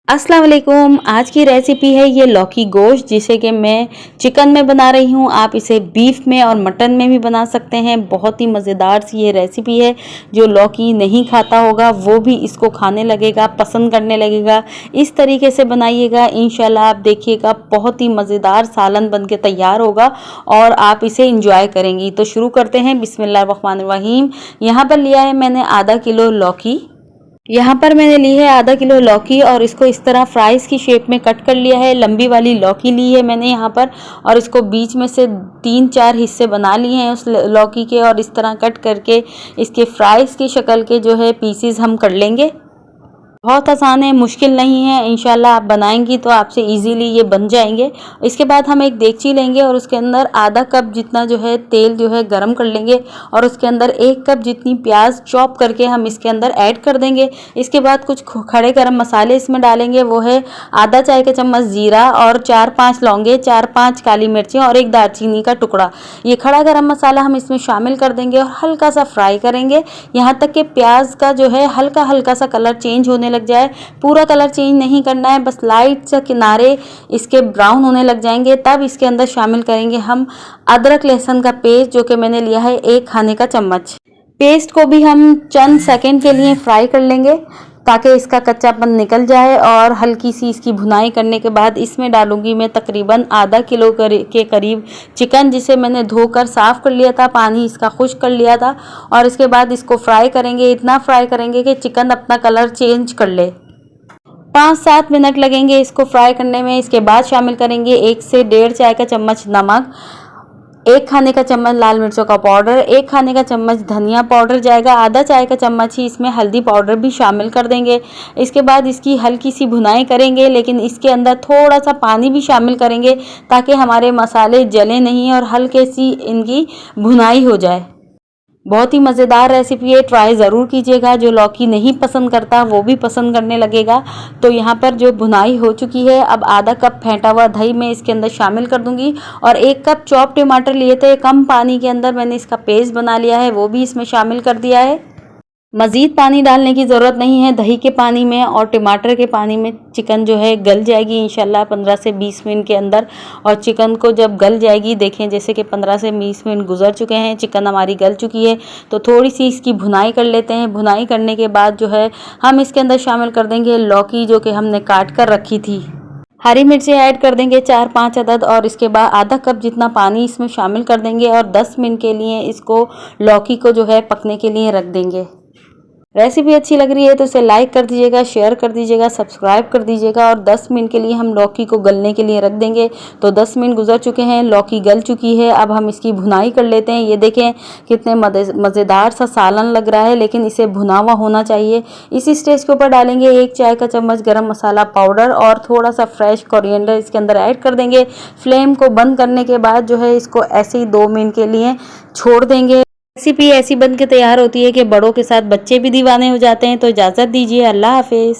अस्सलाम वालेकुम। आज की रेसिपी है ये लौकी गोश्त, जिसे कि मैं चिकन में बना रही हूँ। आप इसे बीफ में और मटन में भी बना सकते हैं। बहुत ही मज़ेदार सी ये रेसिपी है। जो लौकी नहीं खाता होगा वो भी इसको खाने लगेगा, पसंद करने लगेगा। इस तरीके से बनाइएगा, इंशाल्लाह आप देखिएगा बहुत ही मज़ेदार सालन बन के तैयार होगा और आप इसे इंजॉय करेंगी। तो शुरू करते हैं। बिस्मिल्लाहिर्रहमानिर्रहीम। यहाँ पर लिया है मैंने आधा किलो लौकी। यहाँ पर मैंने ली है आधा किलो लौकी और इसको इस तरह फ्राइज़ की शेप में कट कर लिया है। लंबी वाली लौकी ली है मैंने यहाँ पर और इसको बीच में से 3-4 हिस्से बना लिए हैं उस लौकी के और इस तरह कट करके इसके फ्राइज़ की शक्ल के जो है पीसीज हम कर लेंगे। बहुत आसान है, मुश्किल नहीं है। इंशाल्लाह आप बनाएंगी तो आपसे इजीली ये बन जाएंगे। इसके बाद हम एक देगची लेंगे और उसके अंदर आधा कप जितना जो है तेल जो है गरम कर लेंगे और उसके अंदर 1 कप जितनी प्याज चॉप करके हम इसके अंदर ऐड कर देंगे। इसके बाद कुछ खड़े गरम मसाले इसमें डालेंगे। वो है आधा चाय का चम्मच ज़ीरा और 4-5 लौंगे, 4-5 काली मिर्चें और 1 दालचीनी का टुकड़ा। ये खड़ा गरम मसाला हम इसमें शामिल कर देंगे और हल्का सा फ्राई करेंगे यहाँ तक कि प्याज का जो है हल्का हल्का सा कलर चेंज होने लग जाए। पूरा कलर चेंज नहीं करना है, बस लाइट सा किनारे इसके ब्राउन होने लग जाएंगे। तब इसके अंदर शामिल करेंगे हम अदरक लहसुन का पेस्ट, जो कि मैंने लिया है 1 खाने का चम्मच। पेस्ट को भी हम चंद सेकंड के लिए फ्राई कर लेंगे ताकि इसका कच्चापन निकल जाए और हल्की सी इसकी भुनाई करने के बाद इसमें डालूंगी मैं तकरीबन आधा किलो के करीब चिकन, जिसे मैंने धोकर साफ़ कर लिया था, पानी इसका खुश्क कर लिया था। और इसके बाद इसको फ्राई करेंगे, इतना फ्राई करेंगे कि चिकन अपना कलर चेंज कर ले। 5-7 मिनट लगेंगे इसको फ्राई करने में। इसके बाद शामिल करेंगे 1 से 1.5 चाय का चम्मच नमक, 1 खाने का चम्मच लाल मिर्चों का पाउडर, 1 खाने का चम्मच धनिया पाउडर जाएगा, आधा चाय का चम्मच ही इसमें हल्दी पाउडर भी शामिल कर देंगे। इसके बाद इसकी हल्की सी भुनाई करेंगे, लेकिन इसके अंदर थोड़ा सा पानी भी शामिल करेंगे ताकि हमारे मसाले जले नहीं और हल्के सी इनकी भुनाई हो जाए। बहुत ही मज़ेदार रेसिपी है, ट्राई ज़रूर कीजिएगा। जो लौकी नहीं पसंद करता वो भी पसंद करने लगेगा। तो यहाँ पर जो भुनाई हो चुकी है, अब आधा कप फेंटा हुआ दही मैं इसके अंदर शामिल कर दूंगी और 1 कप चॉप टमाटर लिए थे, कम पानी के अंदर मैंने इसका पेस्ट बना लिया है, वो भी इसमें शामिल कर दिया है। मज़ीद पानी डालने की ज़रूरत नहीं है। दही के पानी में और टमाटर के पानी में चिकन जो है गल जाएगी इंशाल्लाह 15 से 20 मिनट के अंदर। और चिकन को जब गल जाएगी, देखें जैसे कि 15 से 20 मिनट गुजर चुके हैं, चिकन हमारी गल चुकी है। तो थोड़ी सी इसकी भुनाई कर लेते हैं। भुनाई करने के बाद जो है हम इसके अंदर शामिल कर देंगे लौकी, जो कि हमने काट कर रखी थी। हरी मिर्चें ऐड कर देंगे 4-5 अदद और इसके बाद आधा कप जितना पानी इसमें शामिल कर देंगे और 10 मिनट के लिए इसको लौकी को जो है पकने के लिए रख देंगे। रेसिपी अच्छी लग रही है तो इसे लाइक कर दीजिएगा, शेयर कर दीजिएगा, सब्सक्राइब कर दीजिएगा और 10 मिनट के लिए हम लौकी को गलने के लिए रख देंगे। तो 10 मिनट गुजर चुके हैं, लौकी गल चुकी है। अब हम इसकी भुनाई कर लेते हैं। ये देखें कितने मज़ेदार सा सालन लग रहा है, लेकिन इसे भुना हुआ होना चाहिए। इसी स्टेज के ऊपर डालेंगे 1 चाय का चम्मच गरम मसाला पाउडर और थोड़ा सा फ्रेश कोरिएंडर इसके अंदर ऐड कर देंगे। फ्लेम को बंद करने के बाद जो है इसको ऐसे ही 2 मिनट के लिए छोड़ देंगे। रेसिपी ऐसी बन के तैयार होती है कि बड़ों के साथ बच्चे भी दीवाने हो जाते हैं। तो इजाज़त दीजिए, अल्लाह हाफिज़।